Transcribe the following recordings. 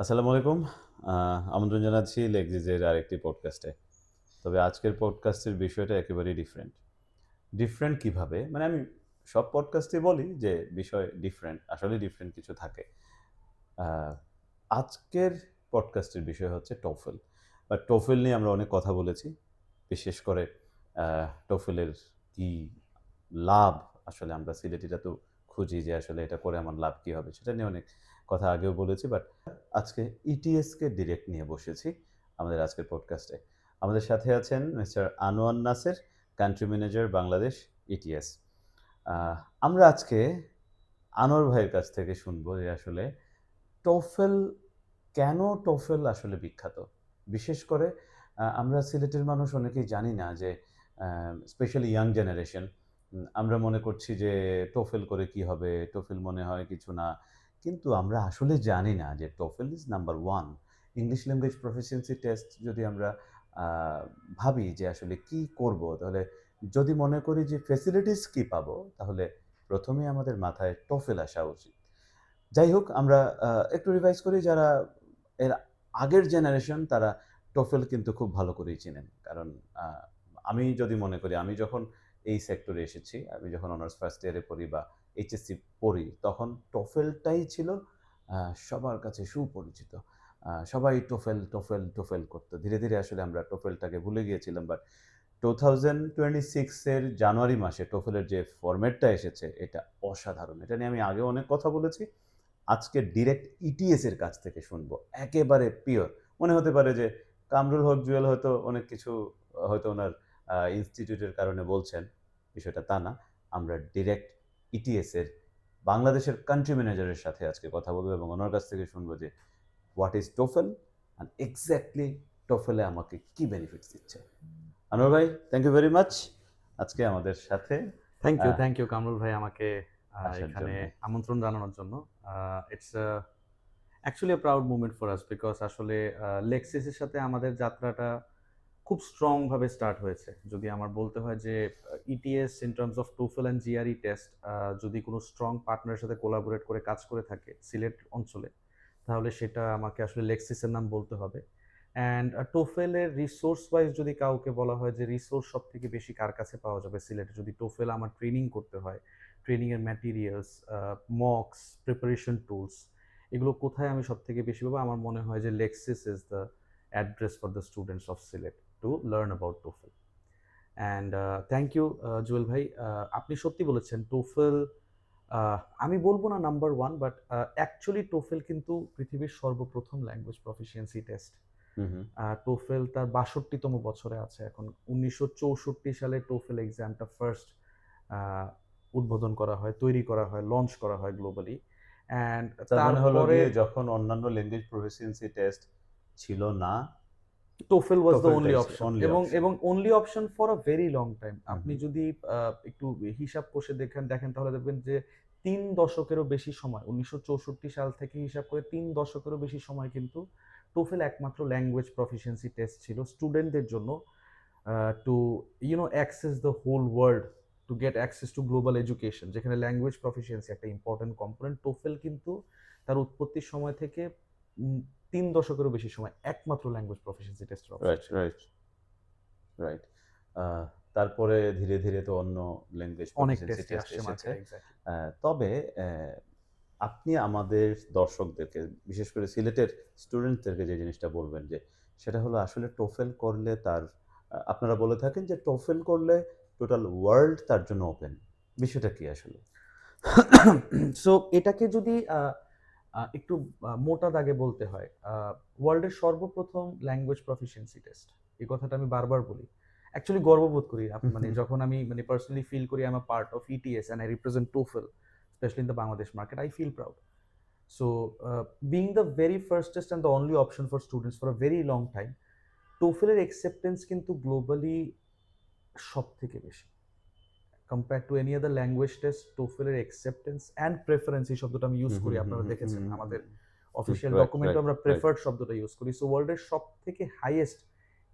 আসসালামু আলাইকুম। আমন্ত্রণ জানাচ্ছি লেগজিজের আরেকটি পডকাস্টে। তবে আজকের পডকাস্টের বিষয়টা একেবারেই ডিফারেন্ট। ডিফারেন্ট কিভাবে? মানে আমি সব পডকাস্টেই বলি যে বিষয় ডিফারেন্ট। আসলেই ডিফারেন্ট কিছু থাকে। আ আজকের পডকাস্টের বিষয় হচ্ছে TOEFL। TOEFL নিয়ে আমরা অনেক কথা বলেছি। বিশেষ করে আ TOEFL এর কি লাভ? আসলে আমরা সিলেটিরা তো খুঁজি যে আসলে এটা করে আমার লাভ কি হবে? সেটা নিয়ে অনেক কথা আগেও বলেছি। আজকে ইটিএসকে ডিরেক্ট নিয়ে বসেছি আমাদের আজকের পডকাস্টে। আমাদের সাথে আছেন mister Anwar Naser, country manager Bangladesh ETS. আ আমরা আজকে আনোয়ার ভাইয়ের কাছ থেকে শুনবো যে আসলে TOEFL কেন TOEFL আসলে বিখ্যাত? বিশেষ করে আমরা সিলেটের মানুষ অনেকেই জানি না যে স্পেশালি ইয়াং জেনারেশন আমরা মনে করছি যে TOEFL করে কি হবে? TOEFL মনে হয় কিছু না। কিন্তু আমরা আসলে জানি না যে TOEFL is number 1 English language proficiency test যদি আমরা আ ভাবি যে আসলে কি করব? তাহলে যদি মনে করি যে ফেসিলিটিস কি পাবো? তাহলে ১ম এই আমাদের মাথায় TOEFL আসা উচিত। যাই হোক আমরা একটু রিভাইজ করি যারা এর আগের জেনারেশন তারা TOEFL কিন্তু খুব ভালো করেই চেনেন। কারণ আ আমি যদি মনে করি আমি যখন এই সেক্টরে এসেছি, আমি যখন অনার্স ফার্স্ট ইয়ারে পড়ি বা এইচএসসি পড়ি, তখন TOEFL টাই ছিল আ সবার কাছে সুপরিচিত। সবাই TOEFL করত। ধীরে, ধীরে আসলে আমরা TOEFL টাকে ভুলে গিয়েছিলাম। 2026 এর জানুয়ারি মাসে TOEFL এর যে ফরম্যাটটা এসেছে এটা অসাধারণ। এটা নিয়ে আমি আগেও অনেক কথা বলেছি। আজকে ডিরেক্ট ইটিএস এর কাছ থেকে শুনবো। একেবারে পিওর। মনে হতে পারে যে কামরুল হক জুয়েল হয়তো অনেক কিছু হয়তো উনার ইনস্টিটিউটের কারণে বলছেন। বিষয়টা তা না। আমরা ডিরেক্ট ইটিএস এর বাংলাদেশের কান্ট্রি ম্যানেজারের সাথে আজকে কথা বলব এবং উনার কাছ থেকে শুনবো যে what is TOEFL and exactly TOEFL এ আমাকে কি বেনিফিটস দিচ্ছে। আনোয়ার ভাই, থ্যাংক ইউ ভেরি মাচ আজকে আমাদের সাথে আ থ্যাংক ইউ কামরুল ভাই আমাকে আসার এখানে জন্যে। আমন্ত্রণ জানানোর জন্য। It's actually a proud moment for us because আসলে লেক্সিসের সাথে আমাদের যাত্রাটা খুব স্ট্রং ভাবে স্টার্ট হয়েছে। যদি আমার বলতে হয় যে ETS in terms of TOEFL and GRE test যদি কোনো স্ট্রং পার্টনারের সাথে কোলাবোরেট করে কাজ করে থাকে সিলেট অঞ্চলে, তাহলে সেটা আমাকে আসলে লেক্সিসের নাম বলতে হবে। অ্যান্ড TOEFL এর রিসোর্স ওয়াইজ যদি কাউকে বলা হয় যে রিসোর্স সবথেকে বেশি কার কাছে পাওয়া যাবে সিলেটে যদি TOEFL আমার ট্রেনিং করতে হয়, ট্রেনিং এর ম্যাটেরিয়ালস, মক্স, প্রিপারেশন টুলস এগুলো কোথায় আমি সবথেকে বেশি পাবো? আমার মনে হয় যে Lexis is the address for the students of Sylhet to learn about TOEFL। And thank you Jewel ভাই। আপনি সত্যি বলেছেন TOEFL আমি বলব না নাম্বার 1 বাট অ্যাকচুয়ালি TOEFL কিন্তু পৃথিবীর সর্বপ্রথম ল্যাঙ্গুয়েজ প্রফিসিয়েন্সি টেস্ট। হু, হু। TOEFL তার ৬২তম বছরে আছে এখন। ১৯৬৪ সালে TOEFL এক্সামটা ফার্স্ট আ উদ্বোধন করা হয়, তৈরি করা হয়, লঞ্চ করা হয় গ্লোবালি। অ্যান্ড তার মানে হলো তারপরে গিয়ে যখন অন্যান্য ল্যাঙ্গুয়েজ প্রফিসিয়েন্সি টেস্ট ছিল না, TOEFL was the TOEFL only টাই ছিল অপশন অনলি এবং অপশন। এবং only option for a very long time. হু, আপনি হু। যদি একটু হিসাব কষে দেখেন তাহলে দেখবেন যে ৩ দশকেরও বেশি সময় ১৯৬৪ সাল থেকে হিসাব করে ৩ দশকেরও বেশি সময় কিন্তু TOEFL একমাত্র ল্যাঙ্গুয়েজ প্রফিসিয়েন্সি টেস্ট ছিল স্টুডেন্টদের জন্য to access the whole world, to get access to global education যেখানে ল্যাঙ্গুয়েজ প্রফিসিয়েন্সি একটা ইম্পর্টেন্ট কম্পোনেন্ট। TOEFL কিন্তু তার উৎপত্তির সময় থেকে উম ৩ দশকেরও বেশি সময় একমাত্র ল্যাঙ্গুয়েজ প্রফিসিয়েন্সি টেস্টের অপশন রাইট, ছিল। Right, right. আ তারপরে ধীরে, ধীরে তো অন্য ল্যাঙ্গুয়েজ অনেক প্রফিসিয়েন্সি টেস্টই টেস্ট আসছে এসেছে। মার্কেটে এক্সাক্টলি। তবে আপনি আমাদের দর্শকদেরকে বিশেষ করে সিলেটের স্টুডেন্টদেরকে যে জিনিসটা বলবেন যে, সেটা হলো আসলে TOEFL করলে তার আপনারা বলে থাকেন যে TOEFL করলে টোটাল ওয়ার্ল্ড তার জন্য ওপেন। বিষয়টা কি আসলে? সো এটাকে যদি একটু মোটা দাগে বলতে হয়, ওয়ার্ল্ডের সর্বপ্রথম ল্যাঙ্গুয়েজ প্রফিসিয়েন্সি টেস্ট। এই কথাটা আমি বারবার বলি। অ্যাকচুয়ালি গর্ববোধ করি মানে যখন আমি মানে পার্সোনালি ফিল করি I am a part of ETS and I represent TOEFL specially in the Bangladesh market, I feel proud. So, being the very firstest and the only option for students for a very long time, TOEFL এর acceptance কিন্তু globally সবথেকে বেশি। Compare to any other language test TOEFL এর acceptance and preference এই শব্দটা আমি use হুম, করি, হুম, হুম, আপনারা হুম, হুম, দেখেছেন হুম, আমাদের হুম, হুম, অফিসিয়াল রাইট, ডকুমেন্টে রাইট, আমরা রাইট। প্রেফার্ড শব্দটা ইউজ করি। সো ওয়ার্ল্ডের সবথেকে highest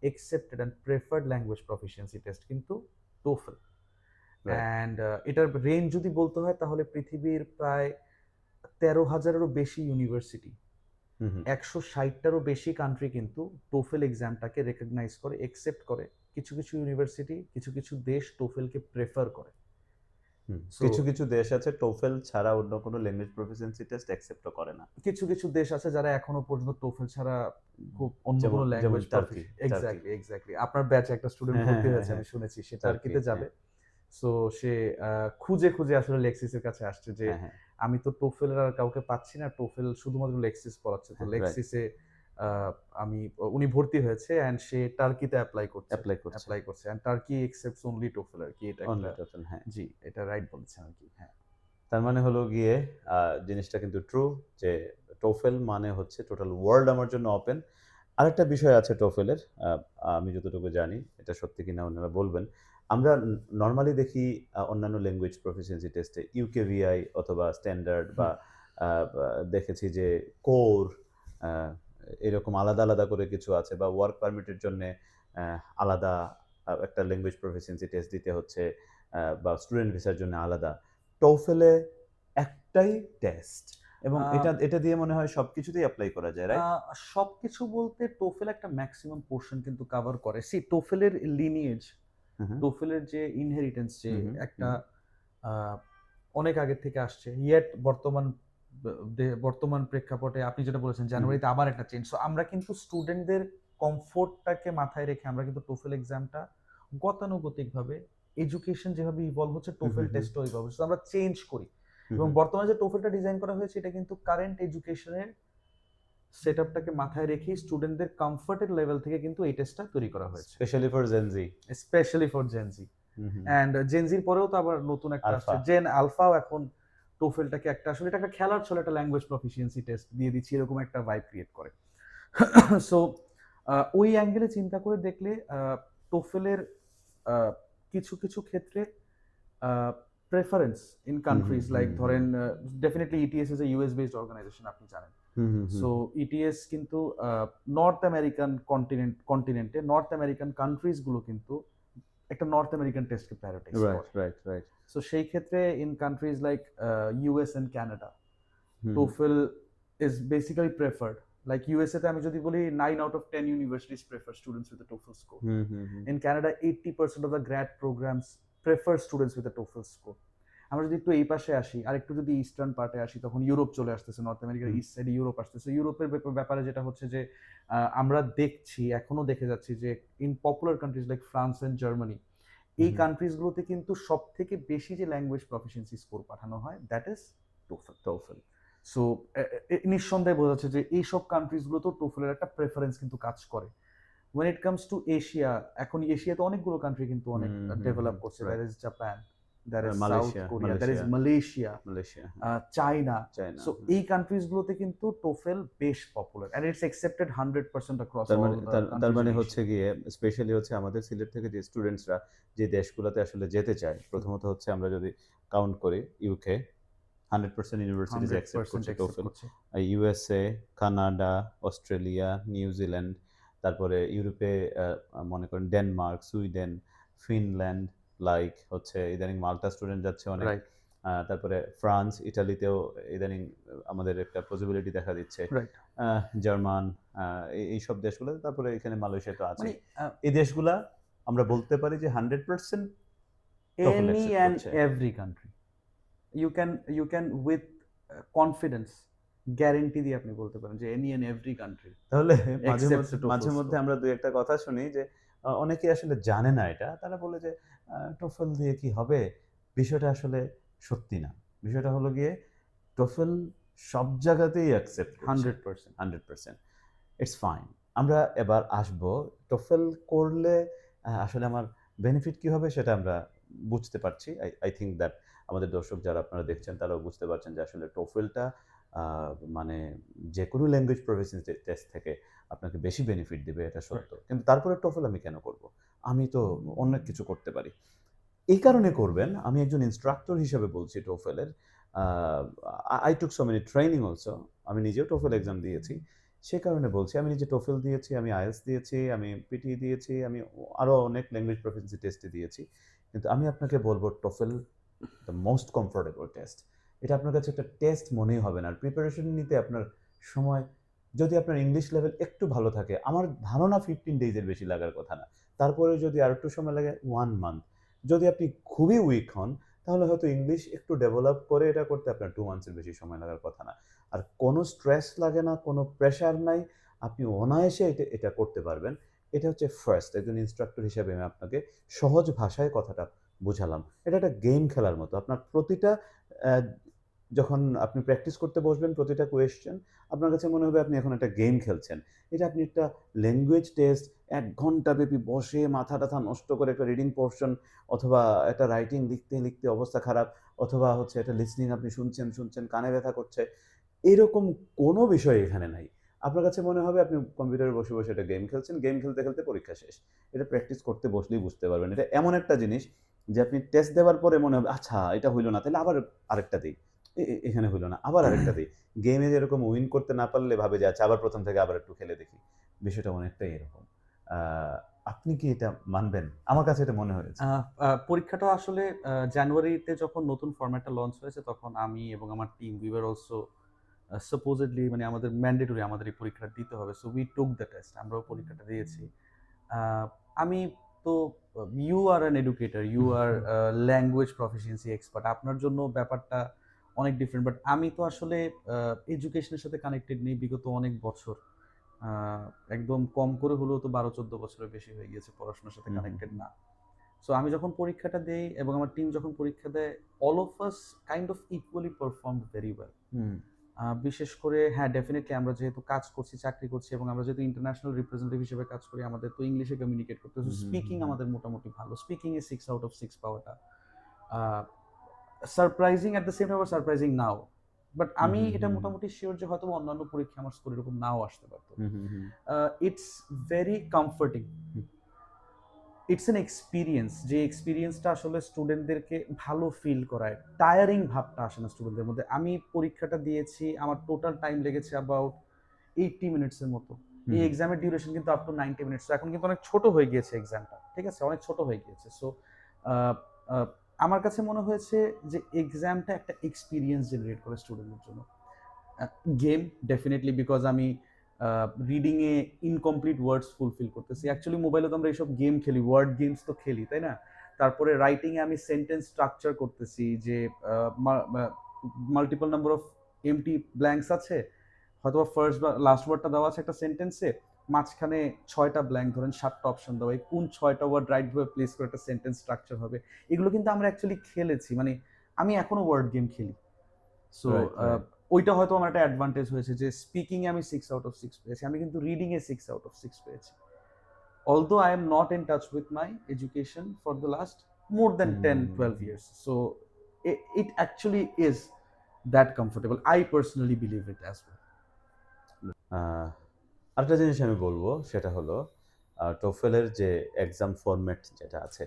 accepted and preferred language proficiency test কিন্তু TOEFL। রাইট। অ্যান্ড এটার রেঞ্জ যদি বলতে হয় তাহলে পৃথিবীর প্রায় ১৩,০০০-এরও বেশি ইউনিভার্সিটি হুম হুম 160টারও বেশি কান্ট্রি কিন্তু টোফেল এক্সামটাকে রেকগনাইজ করে, একসেপ্ট করে। কিছু কিছু ইউনিভার্সিটি, কিছু কিছু দেশ টোফেলকে প্রেফার করে। হুম। সো কিছু কিছু দেশ আছে টোফেল ছাড়া অন্য কোনো ল্যাঙ্গুয়েজ প্রফিসিয়েন্সি টেস্ট অ্যাকসেপ্টও করে না। কিছু কিছু দেশ আছে যারা এখনো পর্যন্ত টোফেল ছাড়া খুব অন্য যেমন কোনো যেমন language turkey. Turkey. Exactly exactly আপনার ব্যাচে একটা স্টুডেন্ট হ্যাঁ হ্যাঁ ভর্তি হ্যাঁ হয়েছে, হ্যাঁ আমি শুনেছি সে টার্কি টার্কিতে হ্যাঁ যাবে। সো সে খুঁজে খুঁজে আসলে লেক্সিসের কাছে আসছে যে হ্যাঁ হ্যাঁ আমি তো টোফেলের আর কাউকে পাচ্ছি না, টোফেল শুধুমাত্র লেক্সিস পড়াচ্ছে, তো হ্যাঁ রাইট লেক্সিসে আমি উনি ভর্তি হয়েছে অ্যান্ড সে টার্কিতে অ্যাপ্লাই করছে অ্যাপ্লাই করছে অ্যান্ড টার্কি একসেপ্টস অনলি টোফেল আর কি, এটা একটা অনলি টোফেল হ্যাঁ। জি এটা রাইট বলেছেন আর কি, হ্যাঁ। তার মানে হলো গিয়ে জিনিসটা কিন্তু ট্রু যে টোফেল মানে হচ্ছে টোটাল ওয়ার্ল্ড আমার জন্য ওপেন। আরেকটা বিষয় আছে টোফেলের, আমি যতটুকু জানি এটা সত্যি কিনা ওনারা বলবেন। আমরা নরমালি দেখি অন্যান্য ল্যাঙ্গুয়েজ প্রফিসিয়েন্সি টেস্টে ইউকেভিআই অথবা স্ট্যান্ডার্ড বা হুম। বা দেখেছি যে কোর আ এরকম আলাদা, আলাদা করে কিছু আছে বা ওয়ার্ক পারমিটের জন্যে আলাদা একটা ল্যাঙ্গুয়েজ প্রফিসিয়েন্সি টেস্ট দিতে হচ্ছে বা স্টুডেন্ট ভিসার জন্য আলাদা। টোফেলে একটাই টেস্ট এবং আহ, এটা দিয়ে মনে হয় সবকিছুতেই এপ্লাই করা যায়, রাইট? সবকিছু বলতে টোফেল একটা ম্যাক্সিমাম পোর্শন কিন্তু কভার করে। সি টোফেলের লিনিয়েজ, হু, হু। টোফেলের যে ইনহেরিটেন্স, যে হু, হু, একটা হু। আহ, অনেক আগে থেকে আসছে, ইয়েট বর্তমান প্রেক্ষাপটে আপনি যেটা বলেছেন হু, হু। জানুয়ারিতে আবার একটা চেঞ্জ, সো আমরা কিন্তু স্টুডেন্টদের কমফোর্টটাকে মাথায় রেখে আমরা কিন্তু টোফেল এক্সামটা গতানুগতিকভাবে, এডুকেশন যেভাবে ইভলভ হচ্ছে হু, হু, টোফেল হু। টেস্টও ইভলভ হচ্ছে, তো আমরা চেঞ্জ করি। হু, এবং হু। বর্তমানে যে টোফেলটা ডিজাইন করা হয়েছে এটা কিন্তু কারেন্ট এডুকেশনের সেটআপটাকে মাথায় রেখে স্টুডেন্টদের কমফোর্টের লেভেল থেকে কিন্তু এই টেস্টটা তৈরি করা হয়েছে, specially for Gen Z. Specially for Gen Z. হু, হু। অ্যান্ড জেনজির পরেও তো আবার নতুন একটা আসছে, আলফা। জেন আলফাও এখন টোফেলটাকে একটা আসলে এটা একটা খেলার ছলে একটা ল্যাঙ্গুয়েজ প্রফিসিয়েন্সি টেস্ট দিয়ে দিচ্ছি, এরকম একটা ভাইব ক্রিয়েট করে। সো ওই অ্যাঙ্গেলে চিন্তা করে দেখলে টোফেলের কিছু কিছু ক্ষেত্রে প্রেফারেন্স ইন হু, হু, কান্ট্রিজ হু, লাইক হু। ধরেন definitely ETS is a US based organisation, আপনি জানেন। হু, হু, হু, সো হু। ইটিএস কিন্তু নর্থ আমেরিকান কন্টিনেন্টে নর্থ আমেরিকান কান্ট্রিজ গুলো কিন্তু একটা নর্থ আমেরিকান টেস্টকে প্রায়োরিটাইজ রাইট, করে। Right, right. সো সেই ক্ষেত্রে in countries like US and Canada, হু, হু। TOEFL is basically preferred. Like USA তে আমি যদি বলি 9 out of 10 universities prefer students with a TOEFL score. হু, হু, হু। In Canada 80% of the grad programs prefer students with a TOEFL score. আমরা যদি একটু এই পাশে আসি আর একটু যদি ইস্টার্ন পার্টে আসি, তখন ইউরোপ চলে আসতেছে, নর্থ আমেরিকার হুম। ইস্ট সাইডে ইউরোপ আসতেছে। ইউরোপের ব্যাপারে যেটা হচ্ছে যে আমরা দেখছি, এখনো দেখে যাচ্ছি যে in popular countries like France and Germany, হু, এই হু। কান্ট্রিজগুলোতে কিন্তু সব থেকে বেশি যে ল্যাঙ্গুয়েজ প্রফিসিয়েন্সি স্কোর পাঠানো হয় that is TOEFL. TOEFL. So নিঃসন্দেহে বোঝা যাচ্ছে যে এইসব কান্ট্রিজগুলোতেও টোফেলের একটা প্রেফারেন্স কিন্তু কাজ করে। when it comes to Asia, এখন এশিয়াতে অনেকগুলো কান্ট্রি কিন্তু অনেক হুম, হুম, ডেভেলপ হুম। করছে, that right. Is Japan, that is south Malaysia, Korea, that is Malaysia, Malaysia, Malaysia, হ্যাঁ। চায়না। চায়না, সো হ্যাঁ। এই কান্ট্রিজ গুলোতে কিন্তু টোফেল বেশ popular and it's accepted 100% across তার অল মানে দ্য তার কান্ট্রিজ মানে ইন হচ্ছে এশিয়া। গিয়ে স্পেশালি হচ্ছে আমাদের সিলেট থেকে যে স্টুডেন্টসরা যে দেশগুলোতে আসলে যেতে চায়, প্রথমত হচ্ছে আমরা যদি কাউন্ট করি ইউকে 100% ইউনিভার্সিটিজ অ্যাকসেপ্ট 100% করছে অ্যাকসেপ্ট টোফেল। করছে। ইউএসএ, কানাডা, অস্ট্রেলিয়া, নিউজিল্যান্ড, তারপরে ইউরোপে মনে করেন ডেনমার্ক, সুইডেন, ফিনল্যান্ড, লাইক হচ্ছে ইদানিং মাল্টা স্টুডেন্ট যাচ্ছে অনেক। রাইট, তারপরে ফ্রান্স, ইটালিতেও ইদানিং আমাদের একটা পসিবিলিটি দেখা দিচ্ছে। রাইট। জার্মান, এইসব দেশগুলোতে, তারপরে এখানে মালয়েশিয়া তো মানে আছেই। এই দেশগুলা আমরা বলতে পারি যে 100% টোফেল এনি অ্যাকসেপ্ট অ্যান্ড করছে। Every country you can with confidence guarantee দিয়ে আপনি বলতে পারেন যে এনি এন্ড এভরি কান্ট্রি তাহলে accepts a TOEFL মাঝে মধ্যে score. আমরা ২-১ টা কথা শুনি যে অনেকেই আসলে জানে না এটা। তারা বলে যে টোফেল দিয়ে কি হবে? বিষয়টা আসলে সত্যি না। বিষয়টা হলো গিয়ে টোফেল সব জায়গাতেই অ্যাকসেপ্ট করছে 100%. 100%। It's fine. আমরা এবার আসবো টোফেল করলে আসলে আমার বেনিফিট কি হবে সেটা আমরা বুঝতে পারছি। আই থিংক দ্যাট আমাদের দর্শক যারা আপনারা দেখছেন তারাও বুঝতে পারছেন যে আসলে টোফেলটা আ মানে যেকোনো ল্যাঙ্গুয়েজ প্রফিসিয়েন্সি টেস্ট থেকে আপনাকে বেশি বেনিফিট দিবে, এটা সত্য। কিন্তু তারপরে টোফেল আমি কেন করব? আমি তো অনেক কিছু করতে পারি। এই কারণে করবেন, আমি একজন ইন্সট্রাক্টর হিসেবে বলছি টোফেলের। আ I took so many training also. আমি নিজেও টোফেল এক্সাম দিয়েছি। সে কারণে বলছি, আমি নিজে টোফেল দিয়েছি, আমি IELTS দিয়েছি, আমি পিটি দিয়েছি, আমি আরো অনেক ল্যাঙ্গুয়েজ প্রফিসিয়েন্সি টেস্টে দিয়েছি। কিন্তু আমি আপনাকে বলব TOEFL the most comfortable test. এটা আপনার কাছে একটা টেস্ট মনেই হবে না। আর প্রিপারেশন নিতে আপনার সময় যদি আপনার ইংলিশ লেভেল একটু ভালো থাকে, আমার ধারণা 15 ডেজের বেশি লাগার কথা না। তারপরে যদি আর একটু সময় লাগে 1 মান্থ। যদি আপনি খুবই উইক হন, তাহলে হয়তো ইংলিশ একটু ডেভেলপ করে এটা করতে আপনার 2 মান্থসের বেশি সময় লাগার কথা না। আর কোনো স্ট্রেস লাগে না, কোনো প্রেশার নাই। আপনি অনায়াসে এটা করতে পারবেন। এটা হচ্ছে ফার্স্ট একজন ইন্সট্রাক্টর হিসেবে আমি আপনাকে সহজ ভাষায় কথাটা বুঝালাম। এটা একটা গেম খেলার মতো। আপনার প্রতিটা অ্যা যখন আপনি প্র্যাকটিস করতে বসবেন প্রতিটা কোয়েশ্চেন, আপনার কাছে মনে হবে আপনি এখন একটা গেম খেলছেন। এটা আপনি একটা ল্যাঙ্গুয়েজ টেস্ট ১ ঘন্টা ব্যাপী বসে মাথা-টাথা নষ্ট করে একটা রিডিং পোরশন অথবা একটা রাইটিং লিখতে অবস্থা খারাপ অথবা হচ্ছে একটা লিসনিং আপনি শুনছেন, কানে ব্যথা করছে। এরকম কোনো বিষয় এখানে নাই। আপনার কাছে মনে হবে আপনি কম্পিউটারে বসে একটা গেম খেলছেন। গেম খেলতে পরীক্ষা শেষ। এটা প্র্যাকটিস করতে বসলেই বুঝতে পারবেন। এটা এমন একটা জিনিস যে আপনি টেস্ট দেওয়ার পরে মনে হবে, আচ্ছা এটা হইল না, তাইলে আবার আরেকটা দেই। এখানে হইল না, আবার আরেকটা দেই। গেমে যেরকম উইন করতে না পারলে ভাবে যে আচ্ছা আবার ১ম থেকে আবার একটু খেলে দেখি। বিষয়টা অনেকটাই এরকম। আ আপনি কি এটা মানবেন? আমার কাছে এটা মনে হয়েছে। পরীক্ষাটা আসলে জানুয়ারিতে যখন নতুন ফরম্যাটটা লঞ্চ হয়েছে তখন আমি এবং আমার team we were also supposedly মানে আমাদের ম্যান্ডেটরি আমাদের এই পরীক্ষাটা দিতে হবে। So we took the test. আমরাও পরীক্ষাটা দিয়েছি। আ আমি তো you are an educator, you are language proficiency expert. আপনার জন্য ব্যাপারটা অনেক ডিফারেন্ট। বাট আমি তো আসলে এডুকেশনের সাথে কানেক্টেড নেই বিগত অনেক বছর। আ একদম কম করে হলেও তো ১২-১৪ বছরের বেশি হয়ে গিয়েছে পড়াশোনার সাথে হুম, হুম, কানেক্টেড হুম। না। সো আমি যখন পরীক্ষাটা দেই এবং আমার টিম যখন পরীক্ষা দেয়, all of us kind of equally performed very well. হুম, বিশেষ করে হ্যাঁ, ডেফিনিটলি আমরা যেহেতু কাজ করছি, চাকরি করছি এবং আমরা যেহেতু ইন্টারন্যাশনাল রিপ্রেজেন্টেটিভ হিসেবে কাজ করি, আমাদের তো ইংলিশে কমিউনিকেট করতে হয়। সো হুম, হুম, হুম, স্পিকিং হুম। আমাদের মোটামুটি ভালো। স্পিকিং এ 6 আউট অফ 6 পাওয়াটা a surprising at the same time আবার সারপ্রাইজিং নাও। বাট হুম, আমি হুম, এটা হুম, হুম। মোটামুটি সিউর যে হয়তোবা অন্যান্য পরীক্ষায় আমার স্কোর এরকম নাও আসতে পারত। হুম, হুম, হুম। It's very comforting. It's an experience যে এক্সপেরিয়েন্সটা আসলে স্টুডেন্টদেরকে ভালো ফিল করায়। টায়ারিং ভাবটা আসে না স্টুডেন্টদের মধ্যে। আমি পরীক্ষাটা দিয়েছি, আমার টোটাল টাইম লেগেছে অ্যাবাউট 80 মিনিটস এর মতো। হুম, এই হুম। এক্সামের ডিউরেশন কিন্তু আপ টু 90 মিনিটস। তো এখন কিন্তু অনেক ছোট হয়ে গিয়েছে এক্সামটা। ঠিক আছে? অনেক ছোট হয়ে গিয়েছে। সো আ আ আমার কাছে মনে হয়েছে যে এক্সামটা একটা এক্সপেরিয়েন্স জেনারেট করে স্টুডেন্টদের জন্য। আ গেম ডেফিনিটলি বিকজ আমি reading a incomplete words fulfil করতেছি। অ্যাকচুয়ালি মোবাইলে তো আমরা এইসব গেম খেলি, ওয়ার্ড গেমস তো খেলি, তাই না? তারপরে রাইটিং এ আমি সেন্টেন্স স্ট্রাকচার করতেছি যে আ মা মা মাল্টিপল নাম্বার অফ এম্পটি ব্ল্যাংকস আছে। হয়তোবা ফার্স্ট বা লাস্ট ওয়ার্ডটা দেওয়া আছে একটা সেন্টেন্সে। মাঝখানে ৬ টা ব্ল্যাংক ধরেন ৭ টা অপশন দেওয়া। এই কোন ৬ টা ওয়ার্ড রাইট ভাবে প্লেস করে একটা সেন্টেন্স স্ট্রাকচার হবে। এগুলো কিন্তু আমরা অ্যাকচুয়ালি খেলেছি। মানে আমি এখনো ওয়ার্ড গেম খেলি। So right, right. ওইটা হয়তো আমার একটা অ্যাডভান্টেজ হয়েছে যে স্পিকিং এ আমি 6 আউট অফ 6 পেয়েছি। আমি কিন্তু রিডিং এ 6 আউট অফ 6 পেয়েছি। Although I am not in touch with my education for the last more than 10 12 hmm. years. So it actually is that comfortable. I personally believe it as well. আ আরেকটা জিনিস আমি বলব সেটা হলো TOEFL এর যে exam format যেটা আছে,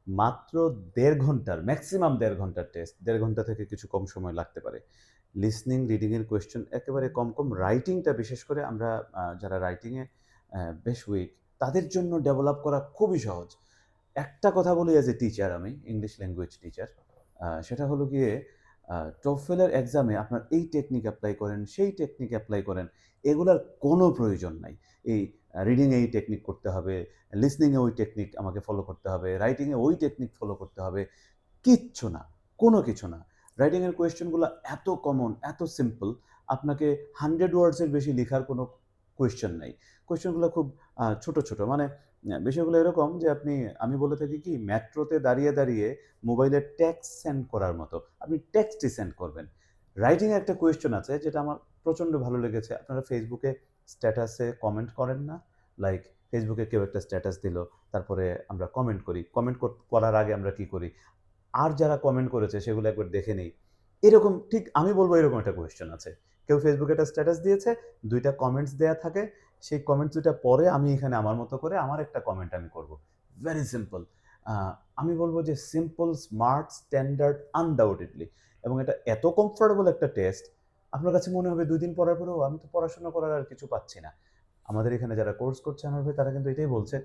মাত্র ১.৫ ঘন্টার মেক্সিমাম ১.৫ ঘন্টার টেস্ট। ১.৫ ঘন্টা থেকে কিছু কম সময় লাগতে পারে। লিসনিং, রিডিং এর কোয়েশ্চেন একেবারে কম। রাইটিংটা বিশেষ করে আমরা যারা রাইটিং এ বেশ উইক তাদের জন্য ডেভেলপ করা খুবই সহজ। একটা কথা বলি অ্যাজ এ টিচার আমি, ইংলিশ ল্যাঙ্গুয়েজ টিচার। সেটা হলো গিয়ে আ TOEFL এর এক্সামে আপনার এই টেকনিক এপ্লাই করেন, সেই টেকনিক এপ্লাই করেন। এগুলার কোনো প্রয়োজন নাই। এই রিডিং এ এই টেকনিক করতে হবে, লিসনিং এ ওই টেকনিক আমাকে ফলো করতে হবে, রাইটিং এ ওই টেকনিক ফলো করতে হবে। কিচ্ছু না, কোনো কিছু না। রাইটিং এর কোয়েশ্চেনগুলা এত কমন, এত সিম্পল, আপনাকে 100 ওয়ার্ডস এর বেশি লিখার কোনো কোয়েশ্চেন নাই। কোয়েশ্চেনগুলো খুব ছোট। মানে বিষয়গুলো এরকম যে আমি বলে থাকি কি মেট্রোতে দাঁড়িয়ে মোবাইলে টেক্সট সেন্ড করার মতো। আপনি টেক্সটই সেন্ড করবেন। রাইটিং এ একটা কোয়েশ্চেন আছে যেটা আমার প্রচন্ড ভালো লেগেছে। আপনারা ফেসবুকে স্ট্যাটাসে কমেন্ট করেন না? লাইক ফেসবুকে কেউ একটা স্ট্যাটাস দিল, তারপরে আমরা কমেন্ট করি। কমেন্ট করার আগে আমরা কি করি? আর যারা কমেন্ট করেছে সেগুলো একবার দেখে নেই। এরকম ঠিক আমি বলব এরকম একটা কোয়েশ্চেন আছে। কেউ ফেসবুকে একটা স্ট্যাটাস দিয়েছে, ২ টা কমেন্টস দেয়া থাকে। সেই কমেন্টস ২ টা পড়ে আমি এখানে আমার মতো করে আমার একটা কমেন্ট আমি করব। Very simple. আ আমি বলব যে সিম্পল, স্মার্ট, স্ট্যান্ডার্ড আনডাউটেডলি এবং এটা এত কমফোর্টেবল একটা টেস্ট, আপনার কাছে মনে হবে ২ দিন পড়ার পরেও আমি তো পড়াশোনা করার আর কিছু পাচ্ছি না। আমাদের এখানে যারা কোর্স করছে আমার ভাই তারা কিন্তু এটাই বলছে,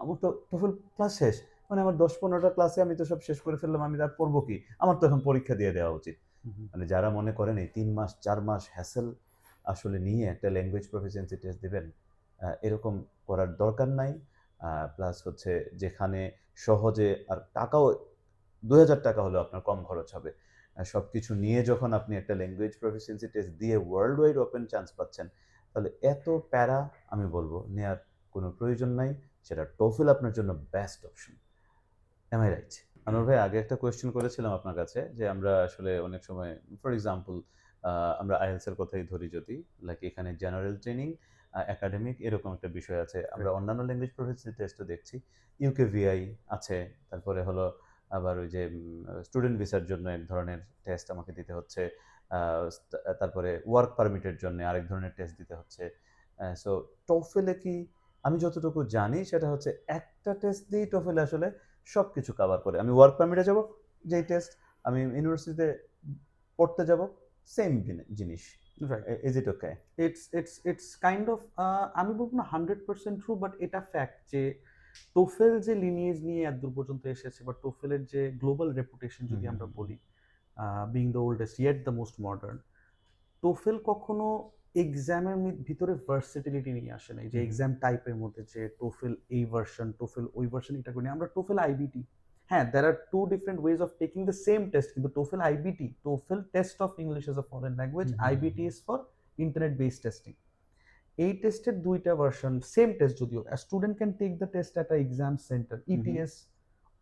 আমার তো TOEFL ক্লাস শেষ। মানে আমার ১০-১৫ টা ক্লাসে আমি তো সব শেষ করে ফেললাম। আমি আর পড়ব কি? আমার তো এখন পরীক্ষা দিয়ে দেওয়া উচিত। হু, হু। মানে যারা মনে করেন এই ৩ মাস ৪ মাস হ্যাসেল আসলে নিয়ে একটা ল্যাঙ্গুয়েজ প্রফিসিয়েন্সি টেস্ট দিবেন, এরকম করার দরকার নাই। প্লাস হচ্ছে যেখানে সহজে আর টাকাও ২,০০০ টাকা হলেও আপনার কম খরচ হবে। সবকিছু নিয়ে যখন আপনি একটা ল্যাঙ্গুয়েজ প্রফিসিয়েন্সি টেস্ট দিয়ে ওয়ার্ল্ড ওয়াইড ওপেন চান্স পাচ্ছেন, তাহলে এত প্যারা আমি বলব নেয়ার কোনো প্রয়োজন নাই। সেটা TOEFL আপনার জন্য best option. Am I right? Anwar ভাই, আগে একটা কোয়েশ্চেন করেছিলাম আপনার কাছে যে আমরা আসলে অনেক সময় ফর এক্সাম্পল আমরা IELTS এর কথাই ধরি, যদি লাইক এখানে জেনারেল ট্রেনিং, একাডেমিক এরকম একটা বিষয় আছে। আমরা অন্যান্য ল্যাঙ্গুয়েজ প্রফিসিয়েন্সি টেস্টও দেখছি। UKVI আছে, তারপরে হলো আবার ওই যে স্টুডেন্ট ভিসার জন্য এক ধরনের টেস্ট আমাকে দিতে হচ্ছে। তারপরে ওয়ার্ক পারমিটের জন্য আরেক ধরনের টেস্ট দিতে হচ্ছে। সো TOEFL এ কি, আমি যতটুকু জানি সেটা হচ্ছে একটা টেস্ট দিয়েই TOEFL আসলে সবকিছু কভার করে। আমি ওয়ার্ক পারমিটে যাব, যেই টেস্ট, আমি ইউনিভার্সিটিতে পড়তে যাব, সেম জিনিস। Right. Is it okay? It's kind of, আমি বলবো না 100% ট্রু, বাট এটা ফ্যাক্ট যে টোফেল যে লিনিয়েজ নিয়ে এতদূর পর্যন্ত এসেছে, বা টোফেলের যে গ্লোবাল রেপুটেশন যদি আমরা বলি, being the oldest yet the most modern, TOEFL কখনো এক্সামের ভিতরে ভার্সিটিলিটি নিয়ে আসে নাই, যে এক্সাম টাইপের মধ্যে যে টোফেল এই ভার্সন, টোফেল ওই ভার্সন, এটা করি আমরা টোফেল আইবিটি। হ্যাঁ, there are two different ways of taking the same test, কিন্তু TOEFL iBT, TOEFL test of English as a foreign language, iBT is for internet based testing. এই টেস্টের দুইটা version, same test যদিও, student can take the test at a exam centre, ETS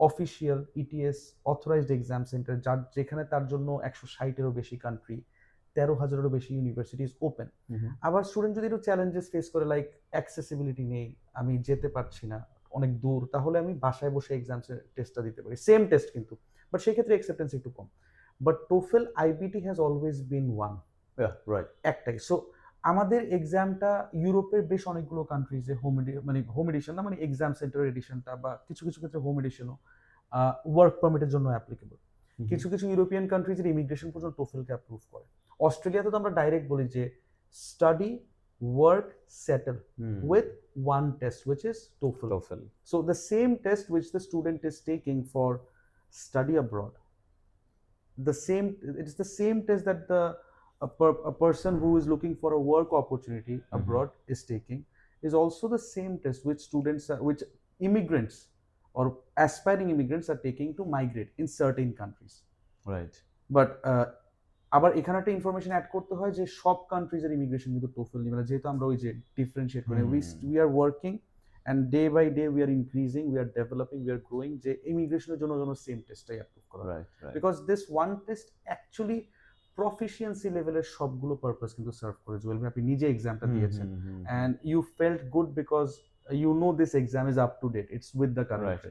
official, ETS authorised exam centre, যার যেখানে তার জন্য 160-এরও বেশি country, 13,000-এরও বেশি ইউনিভার্সিটিজ ওপেন। আবার স্টুডেন্ট যদি একটু চ্যালেঞ্জেস ফেস করে, লাইক অ্যাক্সেসিবিলিটি নেই, আমি যেতে পারছি না, অনেক দূর, তাহলে আমি বাসায় বসে এক্সাম টেস্টটা দিতে পারি, সেম টেস্ট কিন্তু, বাট সেই ক্ষেত্রে অ্যাকসেপ্টেন্স একটু কম। But TOEFL iBT has always been one, right. একটাই। সো আমাদের এক্সামটা ইউরোপের বেশ অনেকগুলো কান্ট্রিজে হোম এডিশন না, মানে এক্সাম সেন্টার এডিশনটা, বা কিছু কিছু ক্ষেত্রে হোম এডিশনও ওয়ার্ক পারমিটের জন্য অ্যাপ্লিকেবল। কিছু কিছু ইউরোপিয়ান কান্ট্রিজের ইমিগ্রেশন পর্যন্ত টোফেলকে অ্যাপ্রুভ করে। অস্ট্রেলিয়াতে তো আমরা ডাইরেক্ট বলি যে study, work, settle with one test, which is TOEFL. So the same test which the student is taking for study abroad, it's the same test that a person who is looking for a work opportunity abroad is taking, is also the same test which which immigrants or aspiring immigrants are taking to migrate in certain countries. Right. But আবার এখানে একটা information add করতে হয় যে সব কান্ট্রিজের immigration কিন্তু TOEFL নিবে না, যেহেতু আমরা ওই যে ডিফারেন্সিয়েট করি, we are working and day by day we are increasing, we are developing, we are growing, যে ইমিগ্রেশনের জন্য সেম টেস্টটাই অ্যাপ্রুভ করা হয়। Because this one test actually proficiency লেভেলের সবগুলো পারপাস কিন্তু সার্ভ করে। জুয়েল ভাই, আপনি নিজে এক্সামটা দিয়েছেন, and you felt good because you know this exam is up to date, it's with the current.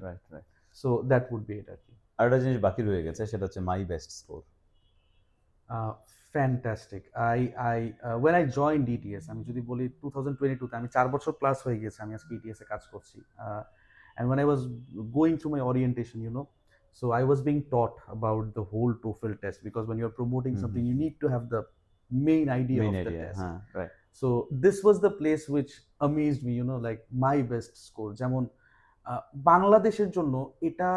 So that would be it আর কি। আরেকটা জিনিস বাকি রয়ে গেছে, সেটা হচ্ছে my best score. Fantastic. When I joined ETS, আমি যদি বলি 2022 তে, আমি 4 বছর প্লাস হয়ে গেছে আমি আজকে ETS এ কাজ করছি, and when I was going through my orientation, so I was being taught about the whole TOEFL test, because when you're promoting something, you need to have the main idea of the test. Right. So this was the place which amazed me, like my best score. যেমন বাংলাদেশের জন্য এটা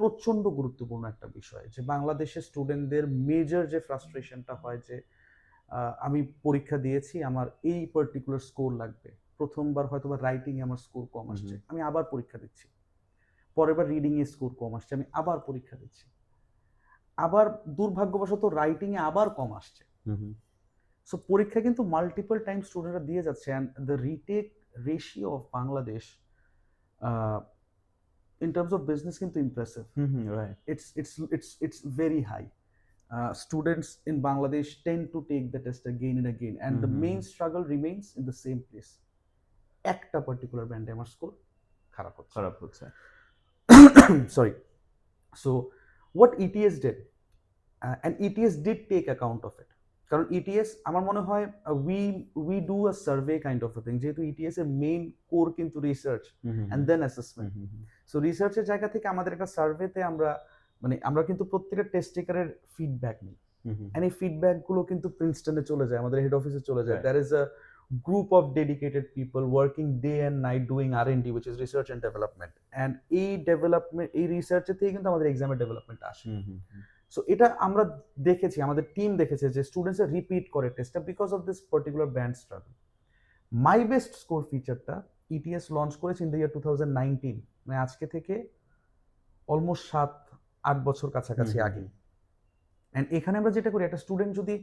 প্রচন্ড গুরুত্বপূর্ণ একটা বিষয়, যে বাংলাদেশের স্টুডেন্টদের মেজর যে ফ্রাস্ট্রেশনটা হয় যে আমি পরীক্ষা দিয়েছি, আমার এই পার্টিকুলার স্কোর লাগবে, প্রথমবার হয়তো বা রাইটিং এ আমার স্কোর কম আসছে, আমি আবার পরীক্ষা দিচ্ছি, পরের বার রিডিং এ স্কোর কম আসছে, আমি আবার পরীক্ষা দিচ্ছি, আবার দুর্ভাগ্যবশত রাইটিং এ আবার কম আসছে। সো পরীক্ষা কিন্তু মাল্টিপল টাইম স্টুডেন্টরা দিয়ে যাচ্ছে, and the retake ratio of Bangladesh in terms of business কিন্তু impressive. Right. It's very high. Students in Bangladesh tend to take the test again and again, and the main struggle remains in the same place. একটা particular band আমার score খারাপ হচ্ছে। Sorry. So what ETS did, and ETS did take account of it, কারণ ETS আমার মনে হয় we do a survey kind of a thing, যেহেতু ETS এর মেইন কোর কিন্তু research and then assessment. So রিসার্চের জায়গা থেকে আমাদের একটা সার্ভেতে আমরা কিন্তু প্রত্যেকটা টেস্ট টেকারের ফিডব্যাক নিই, এন্ড এই ফিডব্যাক গুলো কিন্তু প্রিন্সটনে চলে যায়, আমাদের হেড অফিসে চলে যায়। There is a group of dedicated people working day and night doing R&D, which is research and development, and এই রিসার্চের থেকে কিন্তু আমাদের এক্সামের ডেভেলপমেন্ট আসে। সো এটা আমরা দেখেছি, আমাদের টিম দেখেছে যে স্টুডেন্টসরা রিপিট করে টেস্টটা because of this particular band struggle. My best score ফিচারটা ইটিএস লঞ্চ করেছে ইন দ্য ইয়ার 2019, মানে আজকে থেকে অলমোস্ট 7-8 বছর কাছাকাছি আগে। অ্যান্ড এখানে আমরা যেটা করি, একটা স্টুডেন্ট যদি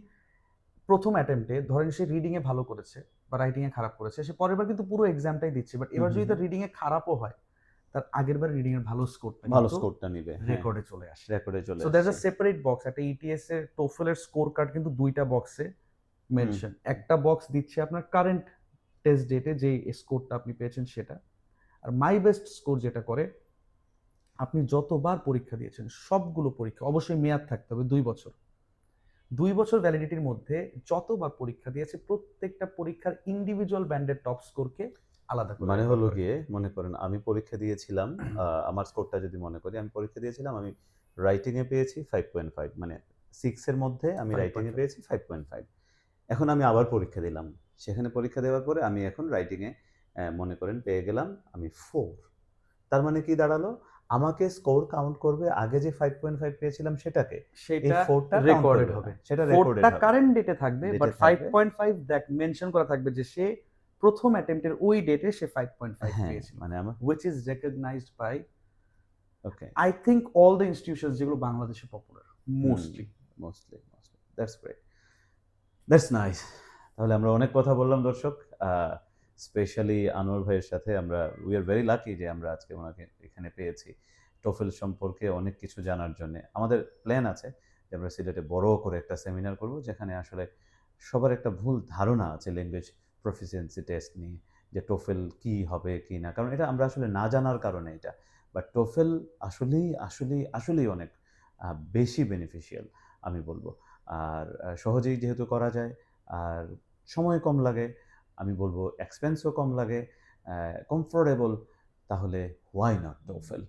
প্রথম অ্যাটেম্পটে ধরেন সে রিডিং এ ভালো করেছে বা রাইটিং এ খারাপ করেছে, সে পরের বার কিন্তু পুরো এক্সামটাই দিচ্ছে, বাট এবার যদি তার রিডিং এ খারাপও হয়, তার আগের বার রিডিং এর ভালো স্কোরটা ভালো কিন্তু স্কোরটা নিবে, রেকর্ডে চলে আসে। রেকর্ডে চলে সো দ্যাটস আ আসছে। Separate box. একটা ইটিএস এর টোফেল এর স্কোর কার্ড কিন্তু দুইটা বক্সে মেনশন। একটা বক্স দিচ্ছে আপনার কারেন্ট টেস্ট ডেটে যে স্কোরটা আপনি পেয়েছেন সেটা, আর মাই বেস্ট স্কোর যেটা করে আপনি যতবার পরীক্ষা দিয়েছেন সবগুলো পরীক্ষা, অবশ্যই মেয়াদ থাকতে হবে 2 বছর, 2 বছর ভ্যালিডিটির মধ্যে যতবার পরীক্ষা দিয়েছে প্রত্যেকটা পরীক্ষার ইন্ডিভিজুয়াল ব্যান্ডের টপ স্কোরকে আলাদা করে মানে record হলো করে। গিয়ে মনে করেন আমি পরীক্ষা দিয়েছিলাম, আমার স্কোরটা যদি মনে করি, আমি পরীক্ষা দিয়েছিলাম, আমি রাইটিং এ পেয়েছি 5.5, মানে 6 এর মধ্যে আমি রাইটিং এ 5.5 পেয়েছি 5.5। এখন আমি আবার পরীক্ষা দিলাম। সেখানে পরীক্ষা দেওয়ার পরে আমি এখন রাইটিং এ মনে করেন পেয়ে গেলাম আমি 4। তার মানে কি দাঁড়ালো? আমাকে স্কোর কাউন্ট করবে আগে যে 5.5 পেয়েছিলাম সেটাকে। এই সেটা 4 টা কাউন্ট রেকর্ডেড করবে না। হবে। সেটা 4 রেকর্ডেড টা হবে। কারেন্ট ডেটে থাকবে, বাট ডেটে থাকবে। 5.5 দেখ মেনশন করা থাকবে যে সে প্রথম অ্যাটেম্পটের ওই ডেটে সে 5.5 হ্যাঁ, পেয়েছিল, মানে আমার which is recognized by okay. I think all the institutions যেগুলো বাংলাদেশে popular mostly. Mostly. That's great. That's nice. তাহলে আমরা অনেক কথা বললাম দর্শক। স্পেশালি আনোয়ার ভাইয়ের সাথে আমরা উই আর ভেরি লাকি যে আমরা আজকে ওনাকে এখানে পেয়েছি। টোফেল সম্পর্কে অনেক কিছু জানার জন্যে। আমাদের প্ল্যান আছে যে আমরা সিলেটে বড় করে একটা সেমিনার করব, যেখানে আসলে সবার একটা ভুল ধারণা আছে ল্যাঙ্গুয়েজ প্রফিসিয়েন্সি টেস্ট নিয়ে, যে টোফেল কি হবে কি না। কারণ এটা আমরা আসলে না জানার কারণে এটা। বাট টোফেল আসলেই অনেক বেশি বেনিফিশিয়াল আমি বলব। আর সহজেই যেহেতু করা যায়, আর সময় কম লাগে, আমি বলবো এক্সপেন্সও কম লাগে, কমফোর্টেবল, তাহলে why not TOEFL.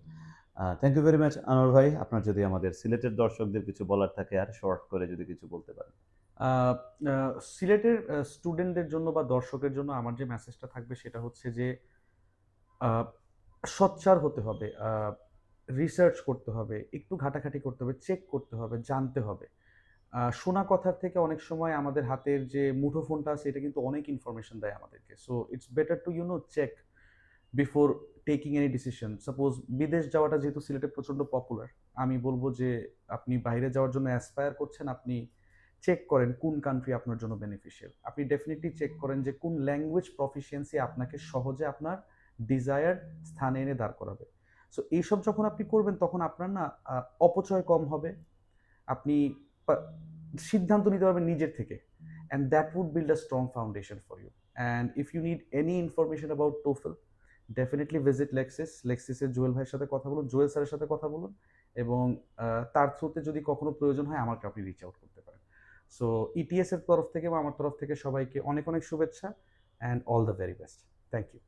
Thank you very much Anwar ভাই। আপনার যদি আমাদের সিলেটের দর্শকদের কিছু বলার থাকে আর শর্ট করে যদি কিছু বলতে পারেন। সিলেটের স্টুডেন্টদের জন্য বা দর্শকের জন্য আমার যে মেসেজটা থাকবে সেটা হচ্ছে যে আহ, সোচ্চার হতে হবে, রিসার্চ করতে হবে, একটু ঘাটাঘাটি করতে হবে, চেক করতে হবে, জানতে হবে। শোনা কথার থেকে অনেক সময় আমাদের হাতের যে মুঠোফোনটা আছে এটা কিন্তু অনেক ইনফরমেশন দেয় আমাদেরকে। So it's better to check before taking any decision. Suppose বিদেশ যাওয়াটা যেহেতু সিলেটে প্রচণ্ড পপুলার, আমি বলবো যে আপনি বাইরে যাওয়ার জন্য অ্যাসপায়ার করছেন, আপনি চেক করেন কোন কান্ট্রি আপনার জন্য বেনিফিশিয়াল। আপনি ডেফিনেটলি চেক করেন যে কোন ল্যাঙ্গুয়েজ প্রফিসিয়েন্সি আপনাকে সহজে আপনার ডিজায়ার্ড স্থানে এনে দাঁড় করাবে। সো এইসব যখন আপনি করবেন তখন আপনার না অপচয় কম হবে, আপনি সিদ্ধান্ত নিতে পারবেন নিজের থেকে, and that would build a strong foundation for you. And if you need any information about TOEFL, definitely visit লেক্সিসের জুয়েল ভাইয়ের সাথে কথা বলুন, জুয়েল স্যারের সাথে কথা বলুন, এবং তার থ্রুতে যদি কখনো প্রয়োজন হয় আমাকে আপনি রিচ আউট করতে পারেন। সো ইটিএস এর তরফ থেকে বা আমার তরফ থেকে সবাইকে অনেক অনেক শুভেচ্ছা and all the very best. Thank you.